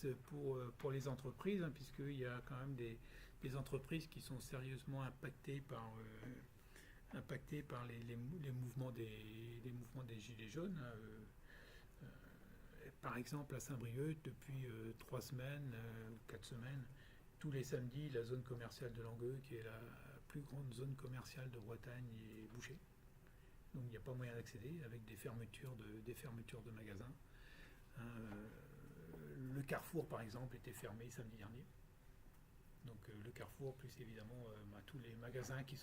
baisse pour les entreprises, hein, puisqu'il y a quand même des entreprises qui sont sérieusement impactées par les mouvements des Gilets jaunes, hein. Par exemple, à Saint-Brieuc, depuis 3 semaines ou 4 semaines, tous les samedis, la zone commerciale de Langueux, qui est la plus grande zone commerciale de Bretagne, est bouchée. Donc il n'y a pas moyen d'accéder, avec des fermetures de magasins. Hein, le Carrefour, par exemple, était fermé samedi dernier. Donc le Carrefour, plus évidemment tous les magasins qui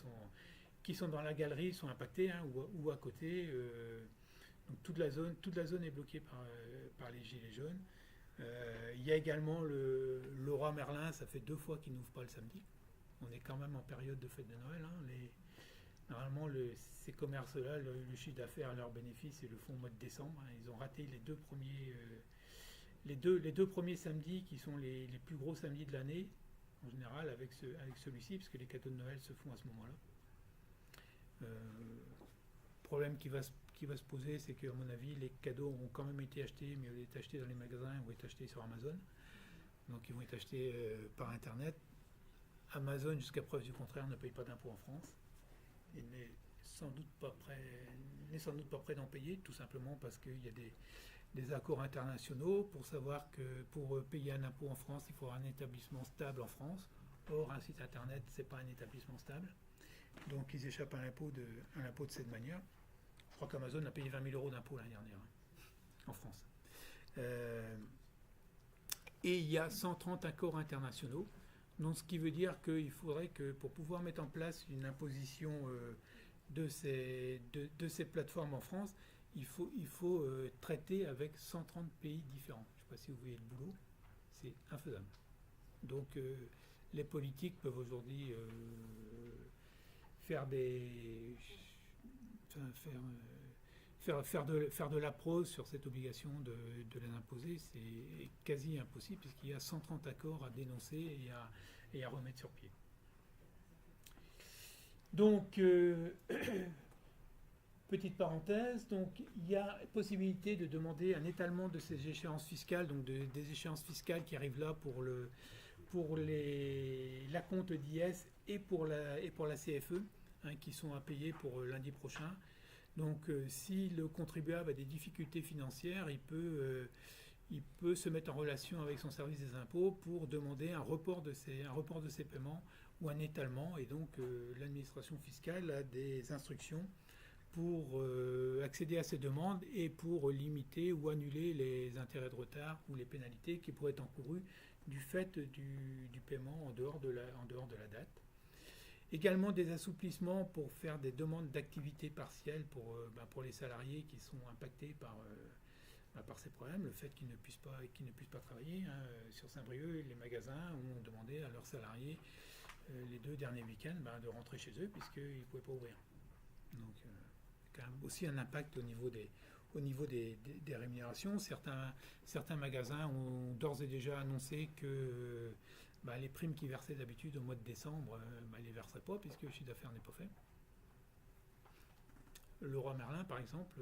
sont dans la galerie sont impactés, hein, ou à côté. Donc toute la zone est bloquée par les gilets jaunes. Il y a également le Leroy Merlin, ça fait 2 fois qu'il n'ouvre pas le samedi. On est quand même en période de fête de Noël, hein. Normalement, ces commerces-là, le chiffre d'affaires, leurs bénéfices, ils le font au mois de décembre, hein. Ils ont raté les deux premiers samedis qui sont les plus gros samedis de l'année, en général, avec celui-ci, parce que les cadeaux de Noël se font à ce moment-là. Problème qui va se poser, c'est qu'à mon avis, les cadeaux ont quand même été achetés, mais au lieu d'être achetés dans les magasins, ils vont être achetés sur Amazon. Donc ils vont être achetés par Internet. Amazon, jusqu'à preuve du contraire, ne paye pas d'impôts en France. Il n'est sans doute pas prêt d'en payer, tout simplement parce qu'il y a des accords internationaux pour savoir que pour payer un impôt en France, il faut avoir un établissement stable en France. Or, un site Internet, ce n'est pas un établissement stable. Donc ils échappent à l'impôt de cette manière. Je crois qu'Amazon a payé 20 000 euros d'impôts l'année dernière, hein, en France. Et il y a 130 accords internationaux. Donc, ce qui veut dire qu'il faudrait que, pour pouvoir mettre en place une imposition de ces plateformes en France, il faut traiter avec 130 pays différents. Je ne sais pas si vous voyez le boulot, c'est infaisable. Donc, les politiques peuvent aujourd'hui faire de la prose sur cette obligation de les imposer. C'est quasi impossible puisqu'il y a 130 accords à dénoncer et à remettre sur pied. Donc, petite parenthèse, donc il y a possibilité de demander un étalement de ces échéances fiscales, donc des échéances fiscales qui arrivent là pour l'acompte d'IS et pour la CFE, hein, qui sont à payer pour lundi prochain. Donc si le contribuable a des difficultés financières, il peut se mettre en relation avec son service des impôts pour demander un report de ses paiements ou un étalement. Et donc l'administration fiscale a des instructions pour accéder à ces demandes et pour limiter ou annuler les intérêts de retard ou les pénalités qui pourraient être encourues du fait du paiement en dehors de la date. Également des assouplissements pour faire des demandes d'activité partielle pour les salariés qui sont impactés par ces problèmes, le fait qu'ils ne puissent pas travailler, hein. Sur Saint-Brieuc, les magasins ont demandé à leurs salariés les 2 derniers week-ends de rentrer chez eux puisqu'ils ne pouvaient pas ouvrir. Donc quand même aussi un impact au niveau des rémunérations. Certains magasins ont d'ores et déjà annoncé que les primes qu'ils versaient d'habitude au mois de décembre, ils ne les verseraient pas puisque le chiffre d'affaires n'est pas fait. Le Leroy Merlin, par exemple,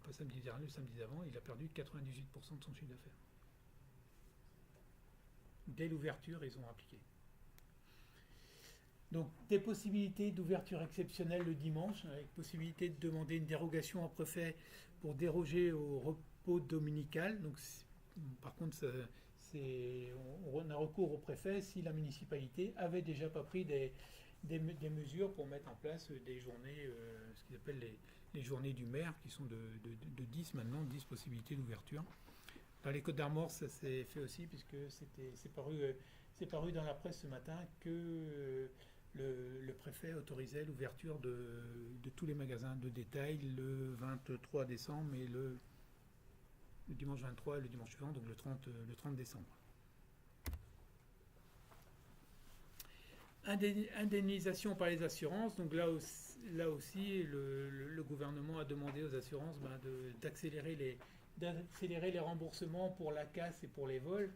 pas samedi dernier, le samedi d'avant, il a perdu 98% de son chiffre d'affaires. Dès l'ouverture, ils ont appliqué. Donc, des possibilités d'ouverture exceptionnelle le dimanche, avec possibilité de demander une dérogation au préfet pour déroger au repos dominical. Donc, par contre, on a recours au préfet si la municipalité avait déjà pas pris des mesures pour mettre en place des journées, ce qu'ils appellent les journées du maire, qui sont de 10 maintenant, 10 possibilités d'ouverture. Dans les Côtes-d'Armor, ça s'est fait aussi, puisque c'est paru dans la presse ce matin que le préfet autorisait l'ouverture de tous les magasins de détail le 23 décembre et le dimanche 23 et le dimanche suivant, donc le 30 décembre. Indemnisation par les assurances. Donc là aussi le gouvernement a demandé aux assurances d'accélérer les remboursements pour la casse et pour les vols.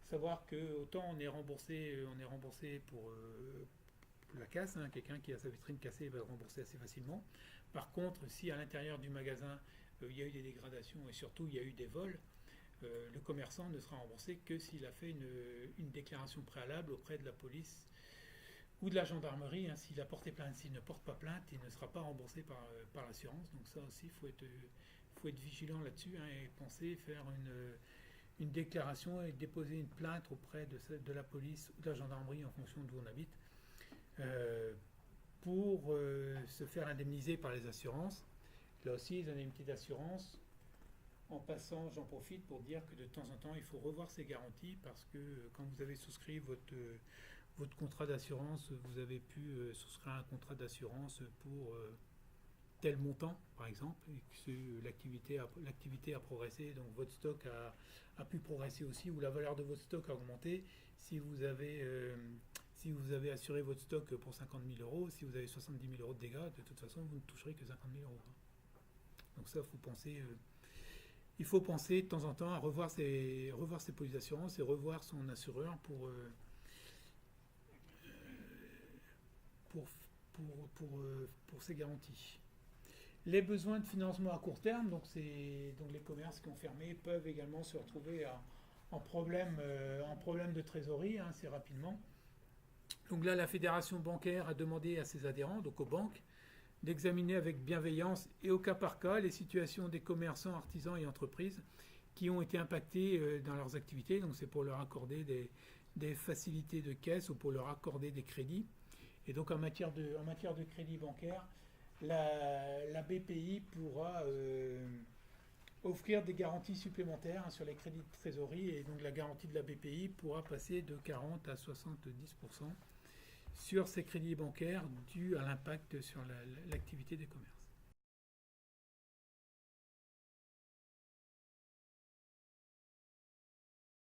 Savoir que autant on est remboursé pour la casse, hein, quelqu'un qui a sa vitrine cassée va rembourser assez facilement. Par contre, si à l'intérieur du magasin il y a eu des dégradations et surtout il y a eu des vols, le commerçant ne sera remboursé que s'il a fait une déclaration préalable auprès de la police ou de la gendarmerie. Hein. S'il a porté plainte, s'il ne porte pas plainte, il ne sera pas remboursé par l'assurance. Donc ça aussi, il faut être vigilant là-dessus, hein, et penser faire une déclaration et déposer une plainte auprès de la police ou de la gendarmerie en fonction d'où on habite, pour se faire indemniser par les assurances. Là aussi, ils ont une petite assurance. En passant, j'en profite pour dire que de temps en temps, il faut revoir ces garanties, parce que quand vous avez souscrit votre contrat d'assurance, vous avez pu souscrire un contrat d'assurance pour tel montant, par exemple, et que l'activité a progressé, donc votre stock a pu progresser aussi, ou la valeur de votre stock a augmenté. Si vous avez assuré votre stock pour 50 000 euros, si vous avez 70 000 euros de dégâts, de toute façon, vous ne toucherez que 50 000 euros. Donc ça, il faut penser de temps en temps à revoir ses polices d'assurance et revoir son assureur pour ces garanties. Les besoins de financement à court terme, donc les commerces qui ont fermé peuvent également se retrouver en problème de trésorerie, hein, assez rapidement. Donc là, la fédération bancaire a demandé à ses adhérents, donc aux banques, d'examiner avec bienveillance et au cas par cas les situations des commerçants, artisans et entreprises qui ont été impactés dans leurs activités. Donc c'est pour leur accorder des facilités de caisse ou pour leur accorder des crédits. Et donc en matière de crédit bancaire, la BPI pourra offrir des garanties supplémentaires, hein, sur les crédits de trésorerie, et donc la garantie de la BPI pourra passer de 40 à 70% sur ces crédits bancaires dus à l'impact sur l'activité des commerces.